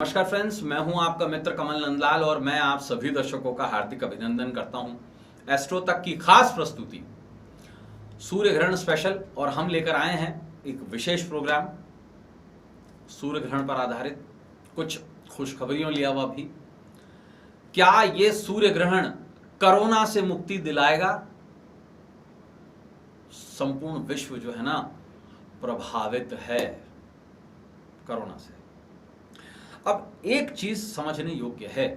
नमस्कार फ्रेंड्स, मैं हूं आपका मित्र कमल नंदलाल और मैं आप सभी दर्शकों का हार्दिक अभिनंदन करता हूं एस्ट्रो तक की खास प्रस्तुति सूर्य ग्रहण स्पेशल। और हम लेकर आए हैं एक विशेष प्रोग्राम सूर्य ग्रहण पर आधारित, कुछ खुशखबरियों लिया हुआ भी। क्या ये सूर्य ग्रहण कोरोना से मुक्ति दिलाएगा? संपूर्ण विश्व जो है ना प्रभावित है कोरोना से। अब एक चीज समझने योग्य है,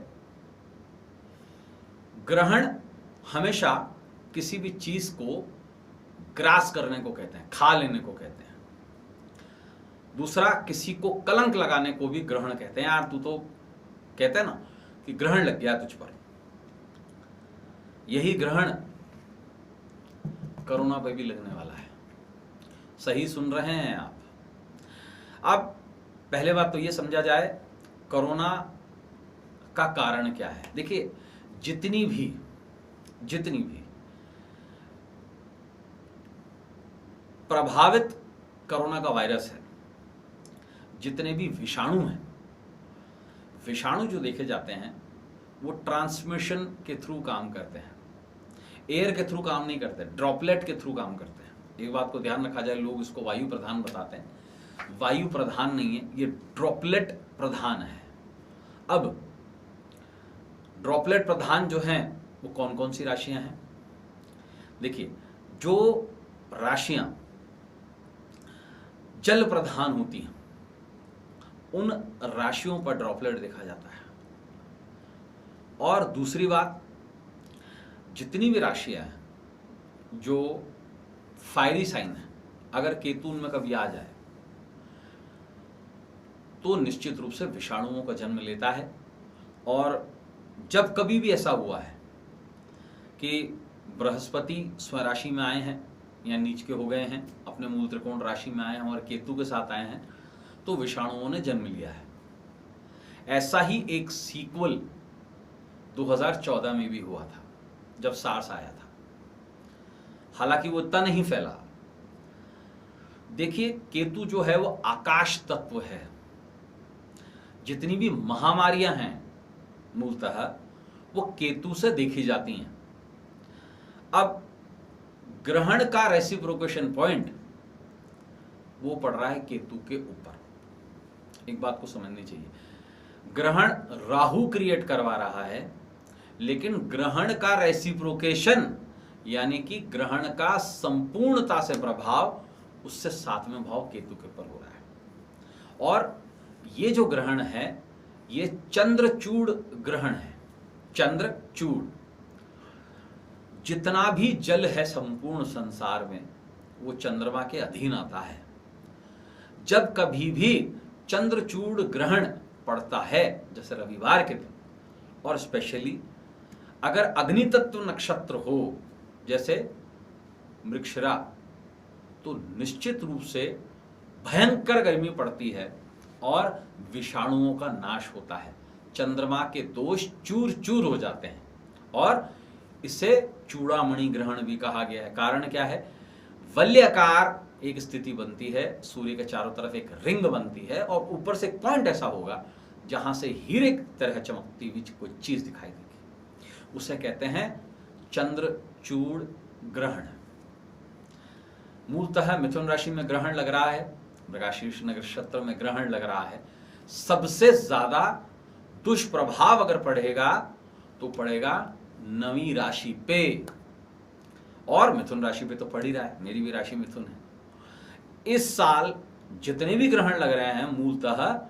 ग्रहण हमेशा किसी भी चीज को ग्रास करने को कहते हैं, खा लेने को कहते हैं। दूसरा, किसी को कलंक लगाने को भी ग्रहण कहते हैं। यार तू तो कहते हैं ना कि ग्रहण लग गया तुझ पर। यही ग्रहण कोरोना पे भी लगने वाला है। सही सुन रहे हैं आप। अब पहले बात तो ये समझा जाए कोरोना का कारण क्या है। देखिए, जितनी भी प्रभावित कोरोना का वायरस है, जितने भी विषाणु हैं, विषाणु जो देखे जाते हैं वो ट्रांसमिशन के थ्रू काम करते हैं, एयर के थ्रू काम नहीं करते, ड्रॉपलेट के थ्रू काम करते हैं। एक बात को ध्यान रखा जाए, लोग इसको वायु प्रधान बताते हैं। वायु प्रधान नहीं है, ये ड्रॉपलेट प्रधान है। अब ड्रॉपलेट प्रधान जो हैं वो कौन कौन सी राशियां हैं? देखिए, जो राशियां जल प्रधान होती हैं उन राशियों पर ड्रॉपलेट देखा जाता है। और दूसरी बात, जितनी भी राशियां हैं जो फायरी साइन है, अगर केतु उनमें कभी आ जाए तो निश्चित रूप से विषाणुओं का जन्म लेता है। और जब कभी भी ऐसा हुआ है कि बृहस्पति स्वराशि राशि में आए हैं या नीच के हो गए हैं, अपने मूल त्रिकोण राशि में आए हैं और केतु के साथ आए हैं, तो विषाणुओं ने जन्म लिया है। ऐसा ही एक सीक्वल 2014 में भी हुआ था जब सार्स आया था। हालांकि वो इतना नहीं फैला। देखिए, केतु जो है वो आकाश तत्व है। जितनी भी महामारियां हैं मूलतः वो केतु से देखी जाती हैं। अब ग्रहण का रेसिप्रोकेशन पॉइंट वो पड़ रहा है केतु के ऊपर। एक बात को समझनी चाहिए, ग्रहण राहु क्रिएट करवा रहा है, लेकिन ग्रहण का रेसिप्रोकेशन यानी कि ग्रहण का संपूर्णता से प्रभाव उससे 7वें भाव केतु के ऊपर हो रहा है। और ये जो ग्रहण है ये चंद्रचूड़ ग्रहण है। चंद्रचूड़, जितना भी जल है संपूर्ण संसार में वो चंद्रमा के अधीन आता है। जब कभी भी चंद्रचूड़ ग्रहण पड़ता है, जैसे रविवार के दिन, और स्पेशली अगर अग्नि तत्व नक्षत्र हो जैसे मृगशिरा, तो निश्चित रूप से भयंकर गर्मी पड़ती है और विषाणुओं का नाश होता है। चंद्रमा के दोष चूर चूर हो जाते हैं और इसे चूड़ामणि ग्रहण भी कहा गया है। कारण क्या है? वलयाकार एक स्थिति बनती है, सूर्य के चारों तरफ एक रिंग बनती है और ऊपर से एक पॉइंट ऐसा होगा जहां से हीरे की तरह चमकती हुई कोई चीज दिखाई देगी। उसे कहते हैं चंद्रचूड़ ग्रहण। मूलतः मिथुन राशि में ग्रहण लग रहा है, मृगशीर्ष नक्षत्र में ग्रहण लग रहा है। सबसे ज्यादा दुष्प्रभाव अगर पड़ेगा तो पड़ेगा 9वीं राशि पे, और मिथुन राशि पे तो पड़ ही रहा है। मेरी भी राशि मिथुन है। इस साल जितने भी ग्रहण लग रहे हैं मूलतः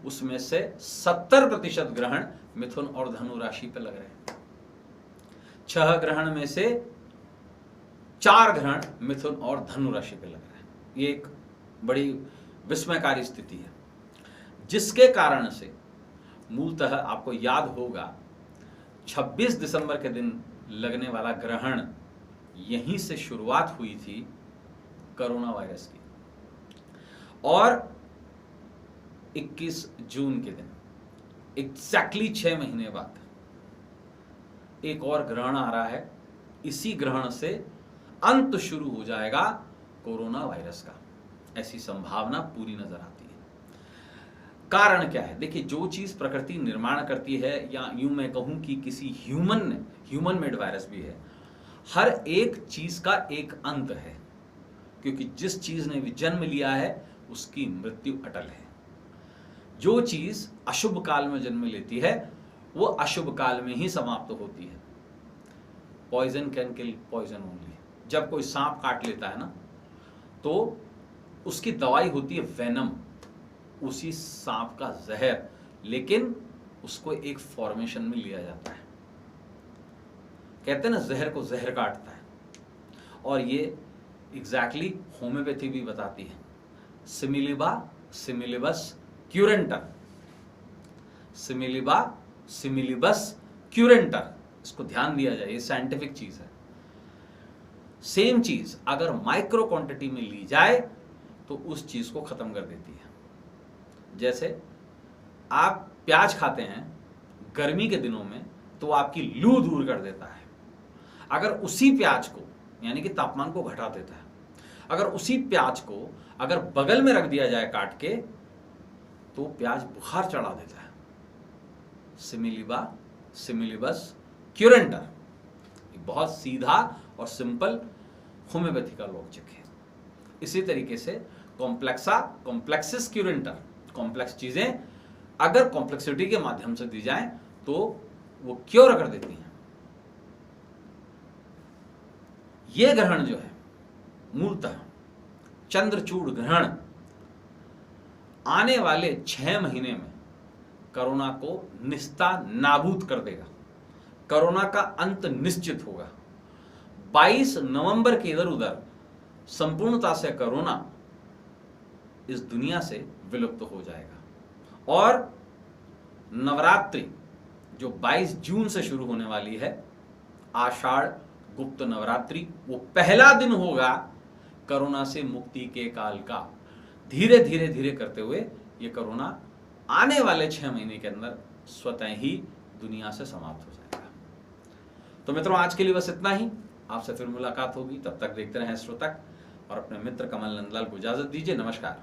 उसमें से 70% ग्रहण मिथुन और धनु राशि पे लग रहे हैं। 6 ग्रहण में से 4 ग्रहण मिथुन और धनु राशि पे लग रहे हैं। ये एक बड़ी विस्मयकारी स्थिति है, जिसके कारण से मूलतः आपको याद होगा 26 दिसंबर के दिन लगने वाला ग्रहण यहीं से शुरुआत हुई थी कोरोना वायरस की। और 21 जून के दिन एग्जैक्टली 6 महीने बाद एक और ग्रहण आ रहा है। इसी ग्रहण से अंत शुरू हो जाएगा कोरोना वायरस का, ऐसी संभावना पूरी नजर आती है। कारण क्या है? देखिए, जो चीज प्रकृति निर्माण करती है, या यूं मैं कहूं कि किसी ह्यूमन मेड वायरस भी है, हर एक चीज का एक अंत है, क्योंकि जिस चीज ने भी जन्म लिया है उसकी मृत्यु अटल है। जो चीज अशुभ काल में जन्म लेती है वो अशुभ काल में ही समाप्त होती है। Poison can kill poison only. जब कोई सांप काट लेता है ना, तो उसकी दवाई होती है वेनम, उसी सांप का जहर, लेकिन उसको एक फॉर्मेशन में लिया जाता है। कहते हैं ना, जहर को जहर काटता है। और ये एग्जैक्टली होम्योपैथी भी बताती है। सिमिलिबा सिमिलिबस क्यूरेंटर, सिमिलिबा सिमिलिबस क्यूरेंटर, इसको ध्यान दिया जाए, ये साइंटिफिक चीज है। सेम चीज अगर माइक्रो क्वांटिटी में ली जाए तो उस चीज को खत्म कर देती है। जैसे आप प्याज खाते हैं गर्मी के दिनों में, तो आपकी लू दूर कर देता है। अगर उसी प्याज को, यानी कि तापमान को घटा देता है, अगर उसी प्याज को अगर बगल में रख दिया जाए काट के, तो प्याज बुखार चढ़ा देता है। सिमिलिबा सिमिलिबस क्यूरेंटर, बहुत सीधा और सिंपल होम्योपैथी का लॉजिक है। इसी तरीके से कॉम्प्लेक्सिस क्यूरेंटर, कॉम्प्लेक्स चीजें अगर कॉम्प्लेक्सिटी के माध्यम से दी जाए तो वो क्योर कर देती हैं। ये ग्रहण जो है मूलतः चंद्रचूड़ ग्रहण आने वाले 6 महीने में कोरोना को निस्ता नाबूद कर देगा। कोरोना का अंत निश्चित होगा। 22 नवंबर के इधर उधर संपूर्णता से कोरोना इस दुनिया से विलुप्त हो जाएगा। और नवरात्रि जो 22 जून से शुरू होने वाली है, आषाढ़ गुप्त नवरात्रि, वो पहला दिन होगा कोरोना से मुक्ति के काल का। धीरे धीरे धीरे करते हुए ये कोरोना आने वाले 6 महीने के अंदर स्वतः ही दुनिया से समाप्त हो जाएगा। तो मित्रों, आज के लिए बस इतना ही। आपसे फिर मुलाकात होगी, तब तक देखते रहें श्रोतक, और अपने मित्र कमल नंदलाल को इजाजत दीजिए। नमस्कार।